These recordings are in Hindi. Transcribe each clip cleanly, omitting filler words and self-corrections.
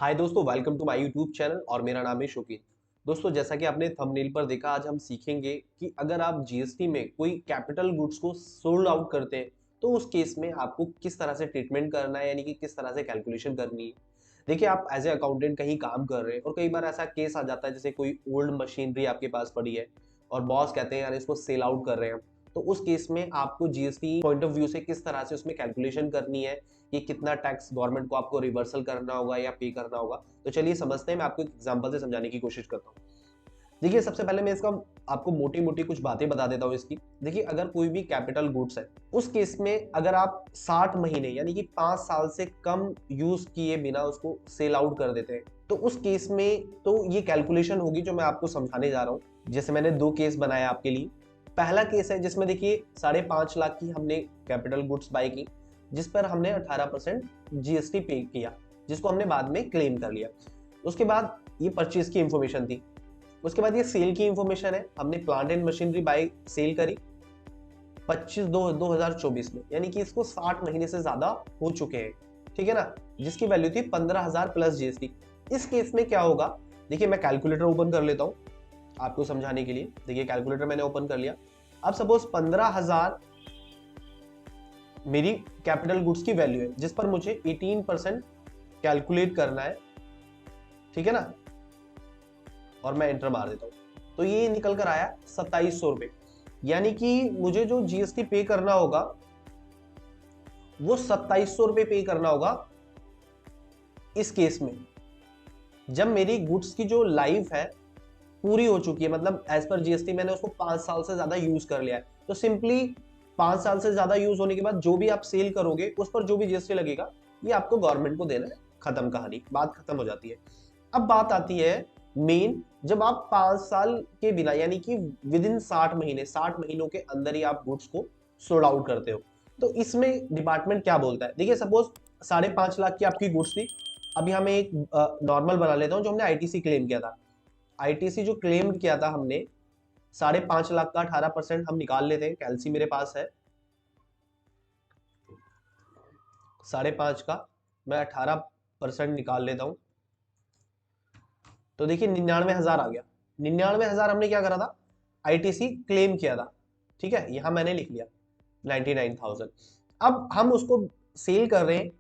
हाय दोस्तों, welcome to my YouTube channel और मेरा नाम है शौकीन। दोस्तों, जैसा कि आपने थंबनेल पर देखा, आज हम सीखेंगे कि अगर आप जीएसटी में कोई कैपिटल गुड्स को सोल्ड आउट करते हैं तो उस केस में आपको किस तरह से ट्रीटमेंट करना है, यानी कि किस तरह से कैलकुलेशन करनी है। देखिए, आप एज ए अकाउंटेंट कहीं काम कर रहे हैं और कई बार ऐसा केस आ जाता है जैसे कोई ओल्ड मशीनरी आपके पास पड़ी है और बॉस कहते हैं यार इसको सेल आउट कर रहे हैं हम। तो उस केस में आपको जीएसटी पॉइंट ऑफ व्यू से किस तरह से उसमें कैलकुलेशन करनी है, कि कितना टैक्स गवर्नमेंट को आपको रिवर्सल करना होगा या पे करना होगा। तो चलिए समझते हैं, मैं आपको एक एग्जांपल से समझाने की कोशिश करता हूँ। देखिए, सबसे पहले मैं इसका आपको मोटी मोटी कुछ बातें बता देता हूँ इसकी। देखिए, अगर कोई भी कैपिटल गुड्स है, उस केस में अगर आप 60 महीने यानी कि 5 साल से कम यूज किए बिना उसको सेल आउट कर देते हैं, तो उस केस में तो ये कैलकुलेशन होगी जो मैं आपको समझाने जा रहा हूँ। जैसे मैंने दो केस बनाया आपके लिए। पहला केस है जिसमें देखिए 5.5 लाख की हमने कैपिटल गुड्स बाय की, जिस पर हमने 18% जीएसटी पे किया, जिसको हमने बाद में क्लेम कर लिया। उसके बाद ये परचेज की इंफॉर्मेशन थी। उसके बाद ये सेल की इंफॉर्मेशन है, हमने plant and machinery buy sell करी 25/2/2024 में, यानी कि इसको 60 महीने से ज्यादा हो चुके हैं, ठीक है ना, जिसकी वैल्यू थी 15,000 प्लस जीएसटी। इस केस में क्या होगा, देखिए मैं कैलकुलेटर ओपन कर लेता हूं आपको समझाने के लिए। देखिए, कैलकुलेटर मैंने ओपन कर लिया। अब सपोज 15,000 मेरी कैपिटल गुड्स की वैल्यू है, जिस पर मुझे 18% कैलकुलेट करना है, ठीक है ना, और मैं एंटर मार देता हूं। तो ये निकल कर आया 2700 रुपए, यानी कि मुझे जो जीएसटी पे करना होगा वो 2700 रुपए पे करना होगा इस केस में, जब मेरी गुड्स की जो लाइफ है पूरी हो चुकी है, मतलब एज पर जीएसटी मैंने उसको 5 साल से ज्यादा यूज कर लिया है। तो सिंपली 5 साल से ज्यादा यूज होने के बाद जो भी आप सेल करोगे उस पर जो भी जीएसटी लगेगा ये आपको गवर्नमेंट को देना है। खत्म कहानी, बात खत्म हो जाती है। अब बात आती है मेन, जब आप 5 साल के बिना यानी कि विद इन 60 महीनों के अंदर ही आप गुड्स को सोल्ड आउट करते हो, तो इसमें डिपार्टमेंट क्या बोलता है। देखिए, सपोज 5.5 लाख की आपकी गुड्स थी। अभी हमें एक नॉर्मल बना लेता हूं, जो हमने आईटीसी क्लेम किया था। आईटीसी जो क्लेम किया था हमने 5.5 लाख का 18% हम निकाल लेते हैं। कैलसी मेरे पास है 5.5 का, मैं 18% निकाल लेता हूं। तो देखिए 99,000 आ गया। 99,000 हमने क्या करा था, आईटीसी क्लेम किया था, ठीक है, यहां मैंने लिख लिया 99,000। अब हम उसको सेल कर रहे हैं।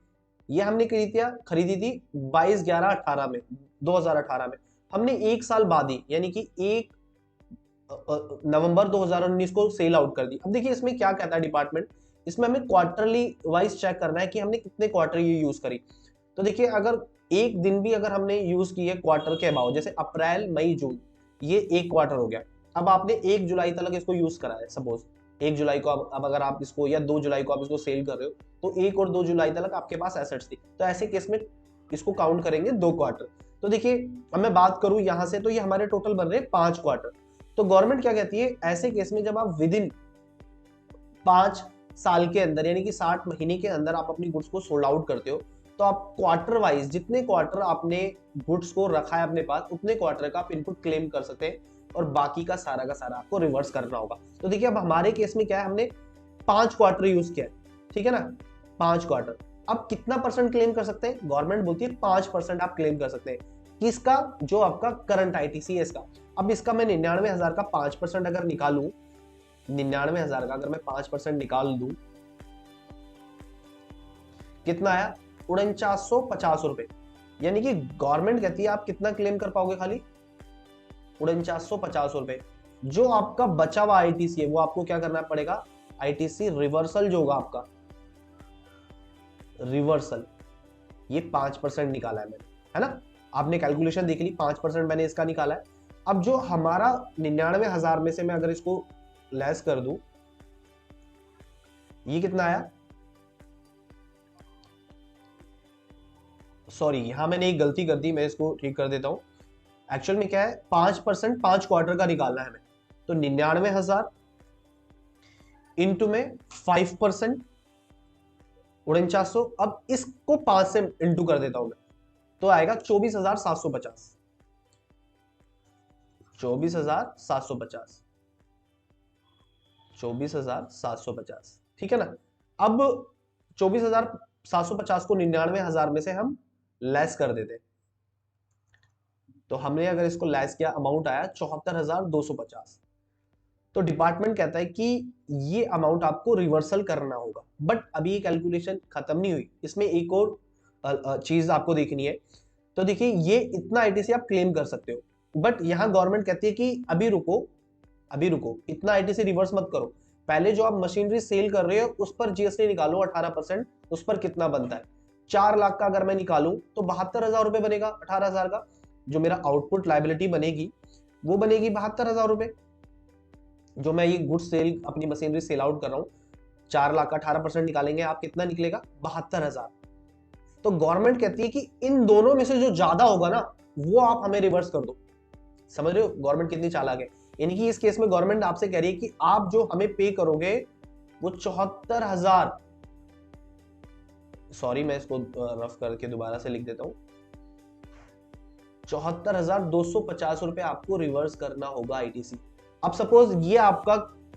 ये हमने खरीदी थी 22/11/18 में, 2018 में। हमने एक साल बाद ही यानी कि 1 नवंबर 2019 को सेल आउट कर दी। अब देखिए इसमें क्या कहता है डिपार्टमेंट, इसमें हमें क्वार्टरली वाइज चेक करना है कि हमने कितने क्वार्टर ये यूज करी। तो देखिए, अगर एक दिन भी अगर हमने यूज की है क्वार्टर के अबाउ, जैसे अप्रैल मई जून, ये एक क्वार्टर हो गया। अब आपने 1 जुलाई तक इसको यूज करा है, सपोज 1 जुलाई को, अब अगर आप इसको या 2 जुलाई को आप इसको सेल कर रहे हो, तो 1 और 2 जुलाई तक आपके पास एसेट्स थी। तो ऐसे केस में इसको काउंट करेंगे 2 क्वार्टर। तो देखिए, अब मैं बात करूं यहां से, तो ये हमारे टोटल बन रहे हैं 5 क्वार्टर। तो गवर्नमेंट क्या कहती है, ऐसे केस में जब आप विद इन 5 साल के अंदर यानी कि 60 महीने के अंदर आप अपनी गुड्स को सोल्ड आउट करते हो, तो आप क्वार्टर वाइज जितने क्वार्टर आपने गुड्स को रखा है अपने पास, उतने क्वार्टर का आप इनपुट क्लेम कर सकते हैं और बाकी का सारा आपको रिवर्स करना होगा। तो देखिए, अब हमारे केस में क्या है, हमने 5 क्वार्टर यूज किया है, ठीक है ना, 5 क्वार्टर। अब कितना परसेंट क्लेम कर सकते हैं, गवर्नमेंट बोलती है 5% आप क्लेम कर सकते हैं। किसका, जो आपका करंट आईटीसी है इसका। अब इसका मैं 99,000 का 5% अगर निकालूं, 99,000 का अगर मैं 5% निकाल दूं, कितना आया, 4950 रुपए। यानी कि गवर्नमेंट कहती है आप कितना क्लेम कर पाओगे, खाली 4950 रुपए। जो आपका बचा हुआ आईटीसी है वो आपको क्या करना पड़ेगा, आईटीसी रिवर्सल जो होगा आपका, रिवर्सल, ये 5% निकाला है मैंने, है ना। आपने कैलकुलेशन देख ली, 5% मैंने इसका निकाला है। अब जो हमारा 99,000 में से मैं अगर इसको लेस कर दूं, ये कितना आया, सॉरी यहां मैंने एक गलती कर दी, मैं इसको ठीक कर देता हूं। एक्चुअल में क्या है, 5% 5 क्वार्टर का निकालना है हमें। तो 99,000 इंटू में 5%, 4900। अब इसको 5 से इंटू कर देता हूं मैं, तो आएगा 24,750, 24,750, 24,750, ठीक है ना। अब 24,750 को 99,000 में से हम लेस कर देते हैं, तो हमने अगर इसको लेस किया, अमाउंट आया 74,250। तो डिपार्टमेंट कहता है कि ये अमाउंट आपको रिवर्सल करना होगा। बट अभी ये कैलकुलेशन खत्म नहीं हुई, इसमें एक और चीज आपको देखनी है। तो देखिए, ये इतना आईटीसी आप क्लेम कर सकते हो, बट यहाँ गवर्नमेंट कहती है कि अभी रुको, अभी रुको, इतना आईटीसी रिवर्स मत करो। पहले जो आप मशीनरी सेल कर रहे हो उस पर जीएसटी निकालो 18%, उस पर कितना बनता है। 4 लाख का अगर मैं निकालूं तो 72,000 रुपए बनेगा 18,000 का। जो मेरा आउटपुट लाइबिलिटी बनेगी वो बनेगी 72,000 रुपए। जो मैं ये गुड्स सेल, अपनी मशीनरी सेल आउट कर रहा हूँ, 4 लाख का 18% निकालेंगे आप, कितना निकलेगा 72,000। तो गवर्नमेंट कहती है कि इन दोनों में से जो ज्यादा होगा ना वो आप हमें रिवर्स कर दो। समझ रहे हो गवर्नमेंट कितनी चालाक है। यानी कि इस केस में गवर्नमेंट आपसे कह रही है कि आप जो हमें पे करोगे वो 74,000, सॉरी मैं इसको रफ करके दोबारा से लिख देता हूं, 74,250 रुपए आपको रिवर्स करना होगा आईटीसी। अब सपोज ये आपका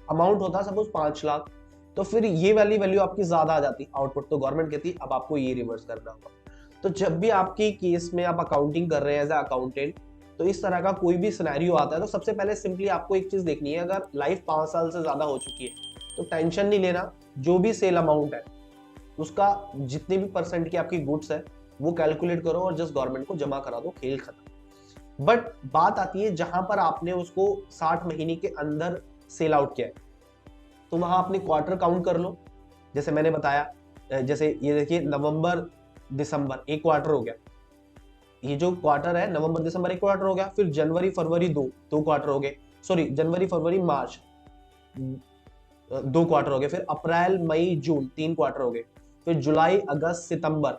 अमाउंट होता सपोज 5 लाख, तो फिर ये वाली वैल्यू आपकी ज्यादा आ जाती आउटपुट, तो गवर्नमेंट कहती अब आपको ये रिवर्स करना होगा। तो जब भी आपकी केस में आप अकाउंटिंग कर रहे हैं एज ए अकाउंटेंट, तो इस तरह का कोई भी सिनेरियो आता है तो सबसे पहले सिंपली आपको एक चीज देखनी है, अगर लाइफ 5 साल से ज्यादा हो चुकी है तो टेंशन नहीं लेना, जो भी सेल अमाउंट है उसका जितने भी परसेंट की आपकी गुड्स है वो कैलकुलेट करो और जस्ट गवर्नमेंट को जमा करा दो, खेल खत्म। बट बात आती है जहां पर आपने उसको 60 महीने के अंदर सेल आउट किया है, तो वहां अपने क्वार्टर काउंट कर लो। जैसे मैंने बताया, जैसे ये देखिए नवंबर दिसंबर एक क्वार्टर हो गया, ये जो क्वार्टर है नवंबर दिसंबर एक क्वार्टर हो गया, फिर जनवरी फरवरी दो क्वार्टर हो गए, सॉरी जनवरी फरवरी मार्च 2 क्वार्टर हो गए, फिर अप्रैल मई जून 3 क्वार्टर हो गए, फिर जुलाई अगस्त सितंबर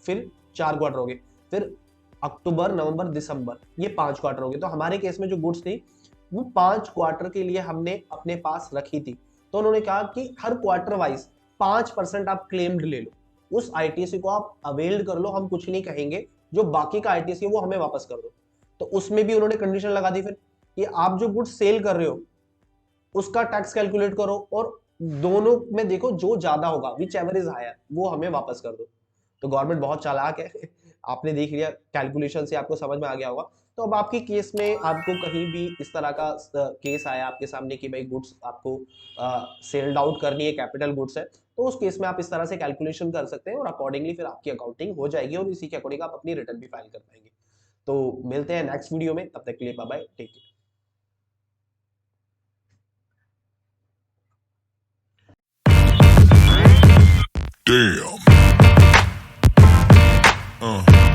फिर 4 क्वार्टर हो गए, फिर अक्टूबर नवंबर दिसंबर ये 5 क्वार्टर हो गए। तो हमारे केस में जो गुड्स थी वो 5 क्वार्टर के लिए हमने अपने पास रखी थी। तो उन्होंने कहा कि हर क्वार्टर वाइज 5% आप क्लेम्ड ले लो, उस आईटीसी को आप अवेल्ड कर लो, हम कुछ नहीं कहेंगे, जो बाकी का आईटीसी है वो हमें वापस कर दो। तो उसमें भी उन्होंने कंडीशन लगा दी फिर कि आप जो गुड्स सेल कर रहे हो उसका टैक्स कैलकुलेट करो और दोनों में देखो जो ज्यादा होगा, विच एवर इज हायर, वो हमें वापस कर दो। तो गवर्नमेंट बहुत चालाक है आपने देख लिया, कैलकुलेशन से आपको समझ में आ गया होगा। तो अब आपकी केस में आपको कहीं भी इस तरह का केस आया आपके सामने कि भाई गुड्स आपको सेल्ड आउट करनी है, कैपिटल गुड्स है, तो उस केस में आप इस तरह से कैलकुलेशन कर सकते हैं और अकॉर्डिंगली फिर आपकी अकाउंटिंग हो जाएगी और इसी के अकॉर्डिंग आप अपनी रिटर्न भी फाइल कर पाएंगे। तो मिलते हैं नेक्स्ट वीडियो में, तब तक के लिए bye bye, take care. Damn.